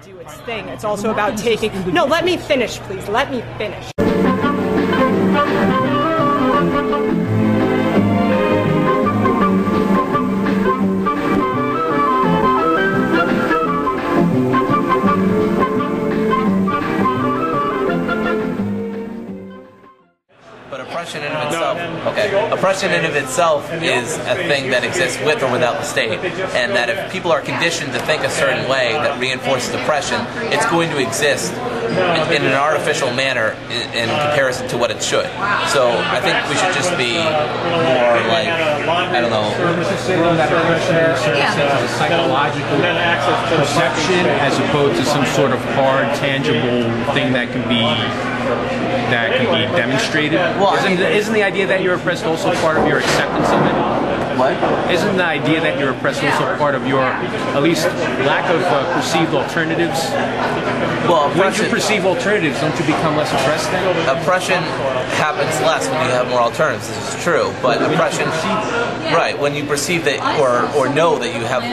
Do its thing. It's also about taking... No, let me finish, please. Let me finish. Oppression in of itself, oppression in of itself is a thing that exists with or without the state, and that if people are conditioned to think a certain way that reinforces oppression, it's going to exist in an artificial manner in comparison to what it should. So I think we should just be more like, I don't know. A psychological perception as opposed to some sort of hard, tangible thing that can be demonstrated. Well, isn't the idea that you're oppressed also part of your acceptance of it? What? Isn't the idea that you're oppressed also part of your, at least, lack of perceived alternatives? Well, when you perceive alternatives, don't you become less oppressed then? Oppression happens less when you have more alternatives. This is true, but oppression, right? When you perceive that or know that you have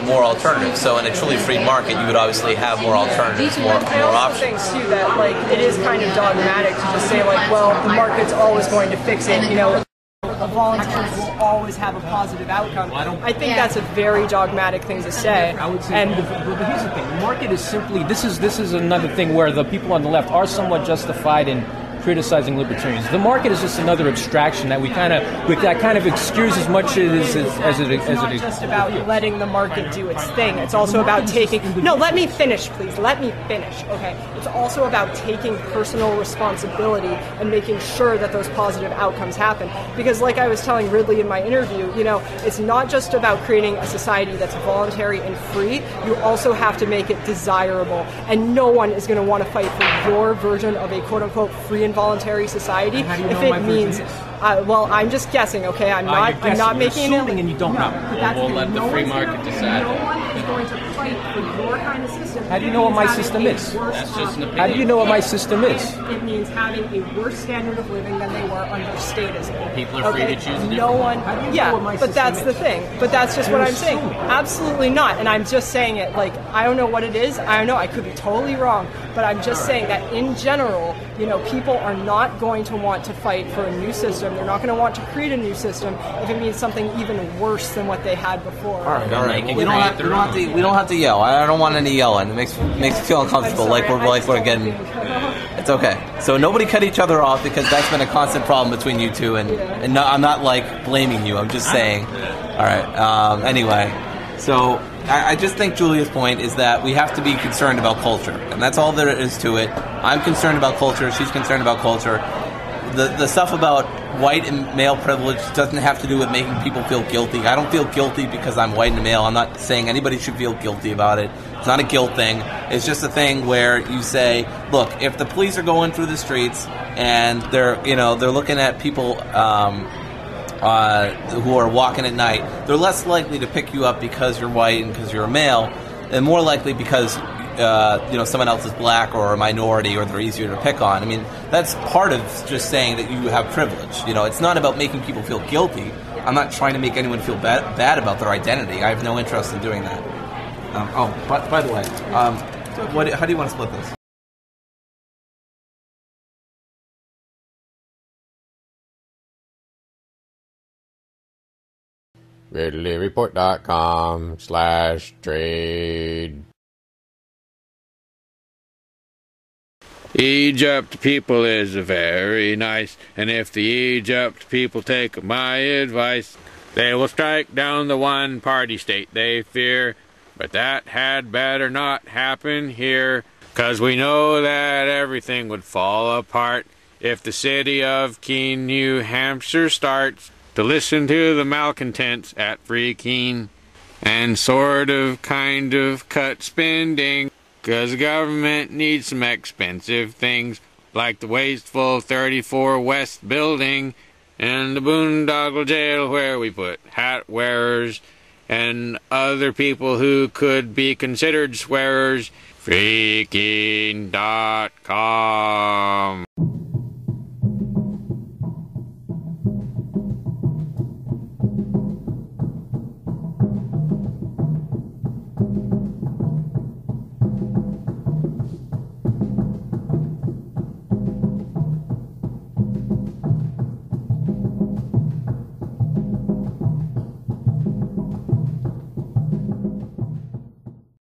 more alternatives. So in a truly free market, you would obviously have more alternatives, more options. I think too that like it is kind of dogmatic to just say like, well, the market's always going to fix it. You know, volunteers will always have a positive outcome. I think that's a very dogmatic thing to say. I would say, but here's the thing: the market is simply this is another thing where the people on the left are somewhat justified in criticizing libertarians. The market is just another abstraction that that kind of excuse as much as it It's not just about letting the market do its thing. It's also about taking... No, let me finish, please. Let me finish, okay? It's also about taking personal responsibility and making sure that those positive outcomes happen. Because like I was telling Ridley in my interview, you know, it's not just about creating a society that's voluntary and free. You also have to make it desirable. And no one is going to want to fight for your version of a quote-unquote free and voluntary society if it means... well, I'm just guessing, okay? I'm not making it. And you don't know. We'll let the free market decide. No one is going to fight for your kind of system. How do you know what my system is? That's just an opinion. How do you know what my system is? It means having a worse standard of living than they were under statism. People are free to choose a different No one. How do you know Yeah, what my but that's system the is? thing. But that's just what I'm saying. Absolutely not. And I'm just saying it like I don't know what it is. I don't know. I could be totally wrong. But I'm just saying that in general, you know, people are not going to want to fight for a new system. They're not going to want to create a new system if it means something even worse than what they had before. All right. We don't have to yell. I don't want any yelling. It makes me feel uncomfortable. We're getting. It's okay. So nobody cut each other off because that's been a constant problem between you two. And no, I'm not like blaming you. I'm just saying. All right. Anyway, so I just think Julia's point is that we have to be concerned about culture, and that's all there is to it. I'm concerned about culture. She's concerned about culture. The stuff about white and male privilege doesn't have to do with making people feel guilty. I don't feel guilty because I'm white and male. I'm not saying anybody should feel guilty about it. It's not a guilt thing. It's just a thing where you say, look, if the police are going through the streets and they're looking at people who are walking at night, they're less likely to pick you up because you're white and because you're a male, and more likely because someone else is black or a minority or they're easier to pick on. I mean, that's part of just saying that you have privilege. You know, it's not about making people feel guilty. I'm not trying to make anyone feel bad about their identity. I have no interest in doing that. By the way, how do you want to split this? RidleyReport.com/trade. Egypt people is very nice, and if the Egypt people take my advice, they will strike down the one-party state they fear. But that had better not happen here, 'cause we know that everything would fall apart if the city of Keene, New Hampshire starts to listen to the malcontents at Free Keene and kind of cut spending, 'cause the government needs some expensive things like the wasteful 34 West building and the boondoggle jail where we put hat wearers and other people who could be considered swearers. Freaking.com